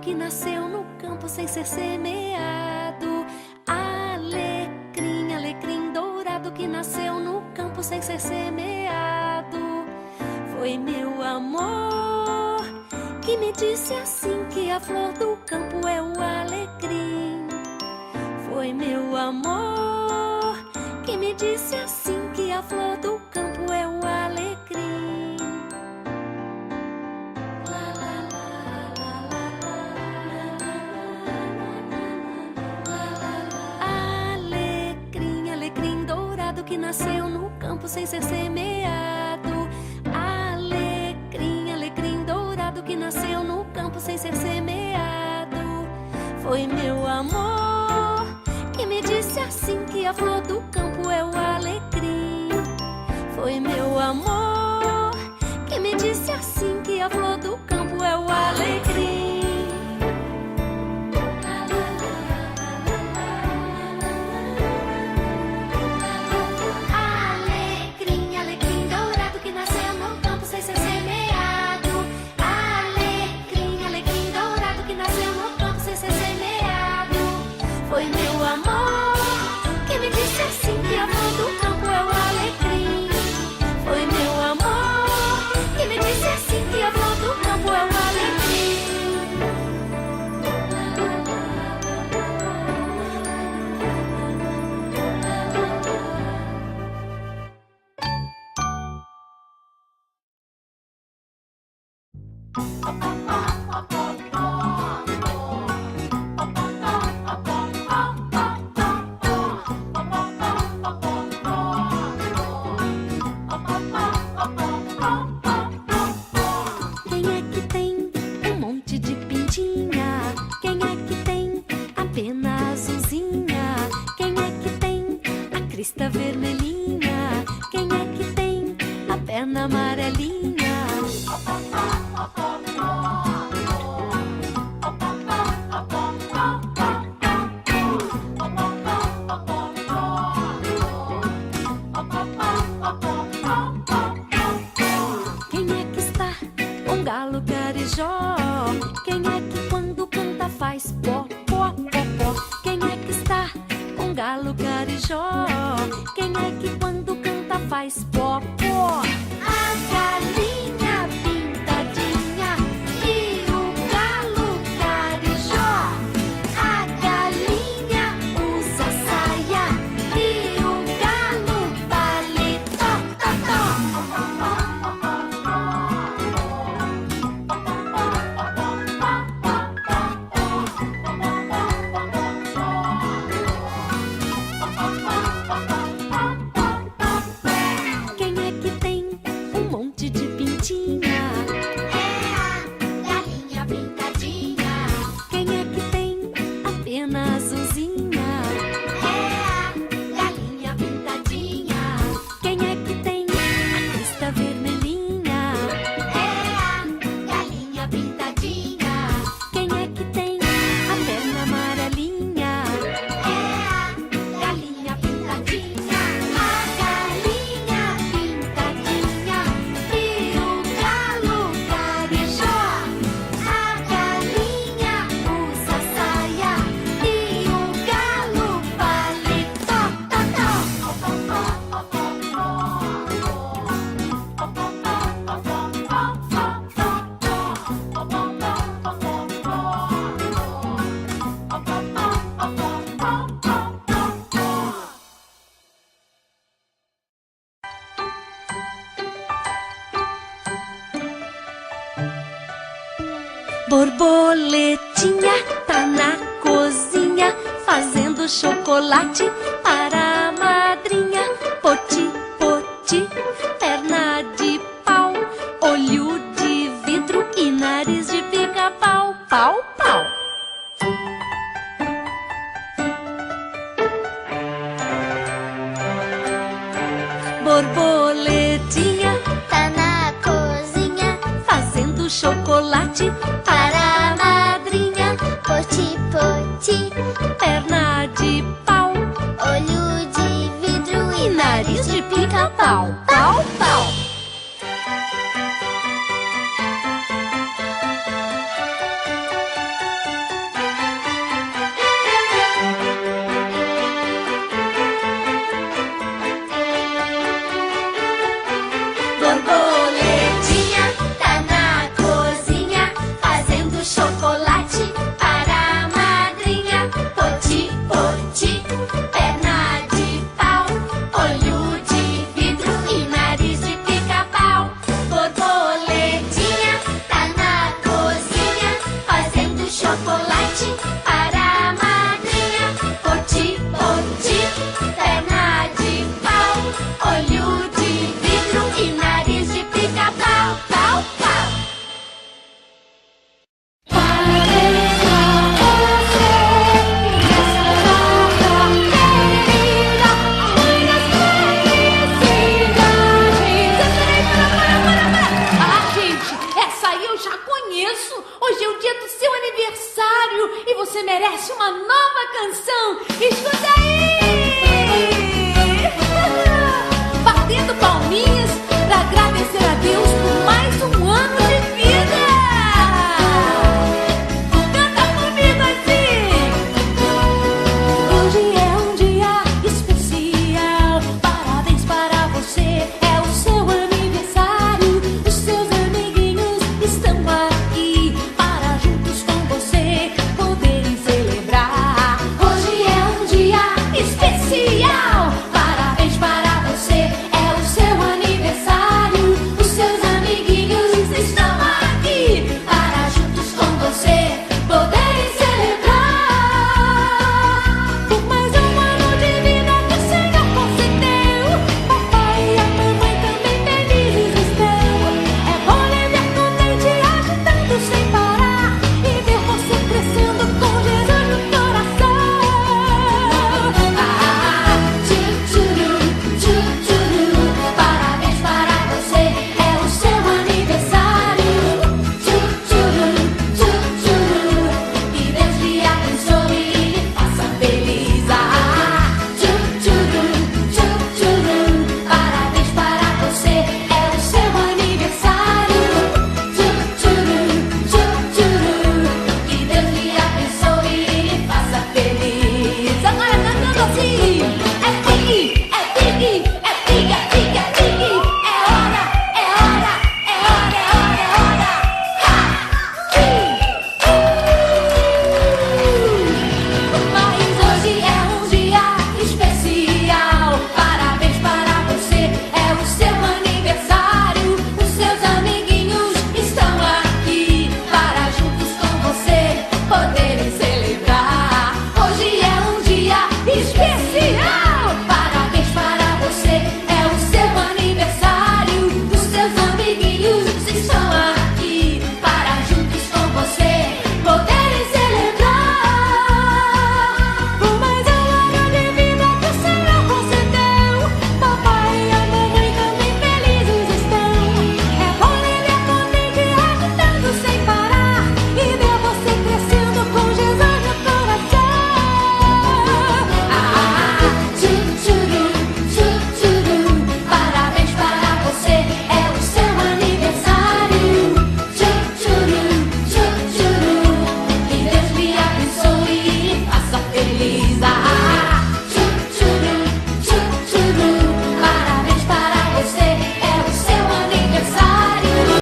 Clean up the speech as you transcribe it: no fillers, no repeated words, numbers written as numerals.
que nasceu no campo sem ser semeado. Alecrim, alecrim dourado que nasceu no campo sem ser semeado. Foi meu amor que me disse assim que a flor do campo é o alecrim. Foi meu amor que me disse assim que a flor do campo é o alecrim. Alecrim, alecrim dourado que nasceu no campo sem ser semeado. Alecrim, alecrim dourado que nasceu no campo sem ser semeado. Foi meu amor que me disse assim que a flor do campo é o alecrim. Foi meu amor que me disse assim que a flor do campo é o alecrim. Alecrim, alecrim dourado que nasceu no campo sem ser semeado. Alecrim, alecrim dourado que nasceu no campo sem ser semeado. Foi meu amor que me disse assim que a flor do campo é o alecrim. Foi meu amor que me disse assim que a flor do campo é o alecrim. Quem é que tem um monte de pintinha? Quem é que tem a pena azulzinha? Quem é que tem a crista vermelhinha? Quem é que tem a perna amarelinha? Quem é que está um galo carijó? Quem é que quando canta faz pó, pó, pó, pó? Quem é que está um galo carijó? Quem é que quando canta faz pó, pó? A galinha pintadinha e o galo carijó. A galinha usa saia e o galo paletó, tó, Quem é que tem um monte de pintinha? É a galinha pintadinha. Quem é que tem a pena azulzinha? É a galinha pintadinha. Quem é que tem a crista vermelhinha? É a galinha pintadinha. Quem é que tem a perna amarelinha? É a galinha pintadinha. A galinha pintadinha e o galo carijó. A galinha usa saia e o galo paletó, Borboletinha tá na cozinha fazendo chocolate para a madrinha. Poti, poti, perna de pau, olho de vidro e nariz de pica-pau, pau, pau. Borboletinha Tá na cozinha fazendo chocolate para a madrinha. Poti, poti, perna de pau olho de vidro e nariz de pica-pau, pau, pau. canção. Escuta